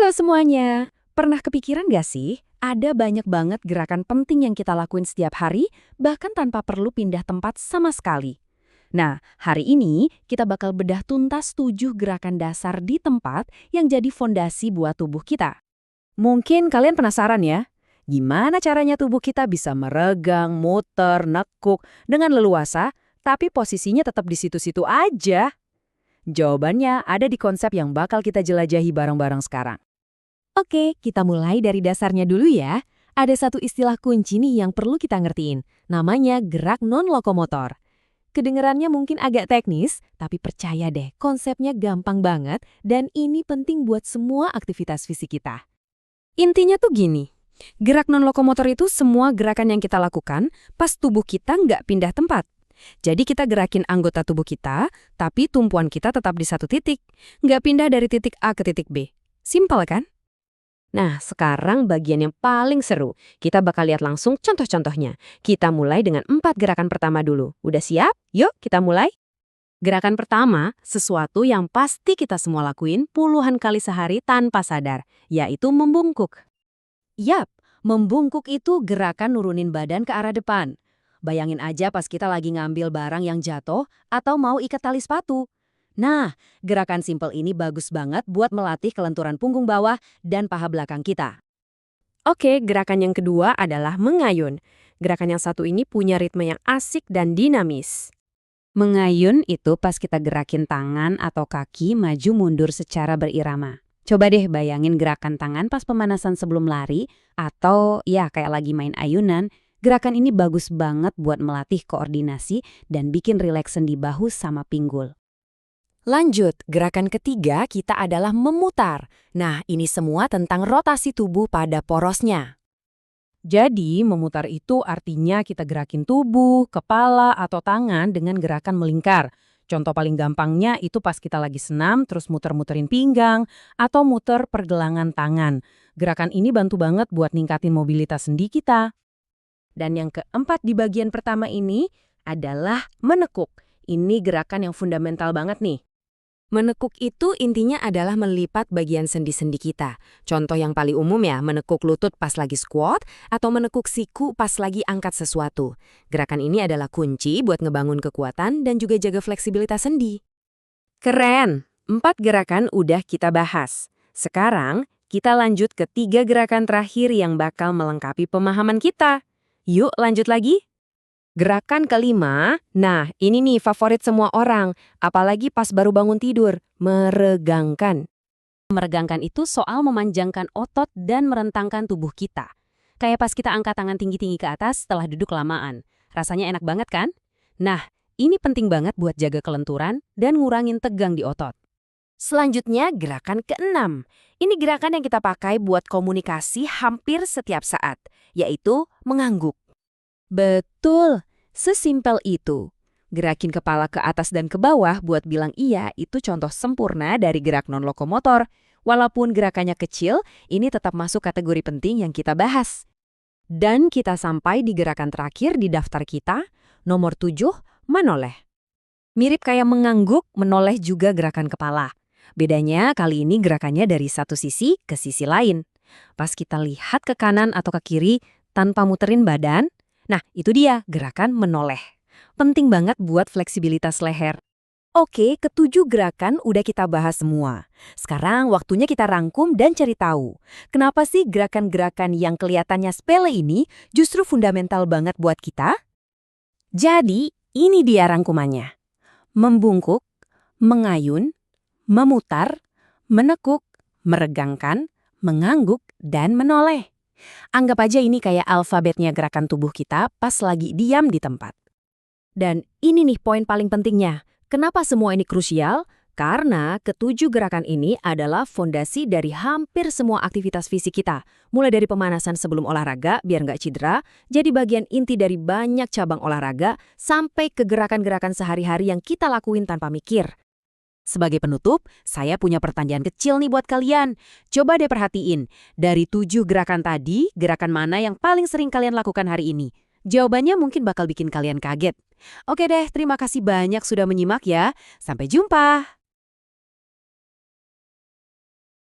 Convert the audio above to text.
Halo semuanya, pernah kepikiran gak sih? Ada banyak banget gerakan penting yang kita lakuin setiap hari, bahkan tanpa perlu pindah tempat sama sekali. Nah, hari ini kita bakal bedah tuntas 7 gerakan dasar di tempat yang jadi fondasi buat tubuh kita. Mungkin kalian penasaran ya, gimana caranya tubuh kita bisa meregang, muter, nekuk dengan leluasa, tapi posisinya tetap di situ-situ aja? Jawabannya ada di konsep yang bakal kita jelajahi bareng-bareng sekarang. Oke, kita mulai dari dasarnya dulu ya. Ada satu istilah kunci nih yang perlu kita ngertiin. Namanya gerak non-lokomotor. Kedengerannya mungkin agak teknis, tapi percaya deh, konsepnya gampang banget dan ini penting buat semua aktivitas fisik kita. Intinya tuh gini, gerak non-lokomotor itu semua gerakan yang kita lakukan pas tubuh kita nggak pindah tempat. Jadi kita gerakin anggota tubuh kita, tapi tumpuan kita tetap di satu titik. Nggak pindah dari titik A ke titik B. Simpel kan? Nah, sekarang bagian yang paling seru. Kita bakal lihat langsung contoh-contohnya. Kita mulai dengan 4 gerakan pertama dulu. Udah siap? Yuk kita mulai. Gerakan pertama, sesuatu yang pasti kita semua lakuin puluhan kali sehari tanpa sadar, yaitu membungkuk. Yap, membungkuk itu gerakan nurunin badan ke arah depan. Bayangin aja pas kita lagi ngambil barang yang jatuh atau mau ikat tali sepatu. Nah, gerakan simpel ini bagus banget buat melatih kelenturan punggung bawah dan paha belakang kita. Oke, gerakan yang kedua adalah mengayun. Gerakan yang satu ini punya ritme yang asik dan dinamis. Mengayun itu pas kita gerakin tangan atau kaki maju mundur secara berirama. Coba deh bayangin gerakan tangan pas pemanasan sebelum lari atau ya kayak lagi main ayunan. Gerakan ini bagus banget buat melatih koordinasi dan bikin rileks sendi bahu sama pinggul. Lanjut, gerakan ketiga kita adalah memutar. Nah, ini semua tentang rotasi tubuh pada porosnya. Jadi, memutar itu artinya kita gerakin tubuh, kepala, atau tangan dengan gerakan melingkar. Contoh paling gampangnya itu pas kita lagi senam, terus muter-muterin pinggang, atau muter pergelangan tangan. Gerakan ini bantu banget buat ningkatin mobilitas sendi kita. Dan yang keempat di bagian pertama ini adalah menekuk. Ini gerakan yang fundamental banget nih. Menekuk itu intinya adalah melipat bagian sendi-sendi kita. Contoh yang paling umum ya, menekuk lutut pas lagi squat atau menekuk siku pas lagi angkat sesuatu. Gerakan ini adalah kunci buat ngebangun kekuatan dan juga jaga fleksibilitas sendi. Keren! 4 gerakan udah kita bahas. Sekarang kita lanjut ke 3 gerakan terakhir yang bakal melengkapi pemahaman kita. Yuk lanjut lagi. Gerakan kelima, nah ini nih favorit semua orang, apalagi pas baru bangun tidur, meregangkan. Meregangkan itu soal memanjangkan otot dan merentangkan tubuh kita. Kayak pas kita angkat tangan tinggi-tinggi ke atas setelah duduk kelamaan. Rasanya enak banget kan? Nah, ini penting banget buat jaga kelenturan dan ngurangin tegang di otot. Selanjutnya gerakan keenam. Ini gerakan yang kita pakai buat komunikasi hampir setiap saat, yaitu mengangguk. Betul, sesimpel itu. Gerakin kepala ke atas dan ke bawah buat bilang iya itu contoh sempurna dari gerak non-lokomotor. Walaupun gerakannya kecil, ini tetap masuk kategori penting yang kita bahas. Dan kita sampai di gerakan terakhir di daftar kita, nomor 7, menoleh. Mirip kayak mengangguk, menoleh juga gerakan kepala. Bedanya kali ini gerakannya dari satu sisi ke sisi lain. Pas kita lihat ke kanan atau ke kiri tanpa muterin badan, nah, itu dia gerakan menoleh. Penting banget buat fleksibilitas leher. Oke, ke-7 gerakan udah kita bahas semua. Sekarang waktunya kita rangkum dan cari tahu. Kenapa sih gerakan-gerakan yang kelihatannya sepele ini justru fundamental banget buat kita? Jadi, ini dia rangkumannya. Membungkuk, mengayun, memutar, menekuk, meregangkan, mengangguk, dan menoleh. Anggap aja ini kayak alfabetnya gerakan tubuh kita pas lagi diam di tempat. Dan ini nih poin paling pentingnya. Kenapa semua ini krusial? Karena ke-7 gerakan ini adalah fondasi dari hampir semua aktivitas fisik kita. Mulai dari pemanasan sebelum olahraga biar nggak cedera, jadi bagian inti dari banyak cabang olahraga, sampai ke gerakan-gerakan sehari-hari yang kita lakuin tanpa mikir. Sebagai penutup, saya punya pertanyaan kecil nih buat kalian. Coba deh perhatiin, dari 7 gerakan tadi, gerakan mana yang paling sering kalian lakukan hari ini? Jawabannya mungkin bakal bikin kalian kaget. Oke deh, terima kasih banyak sudah menyimak ya. Sampai jumpa!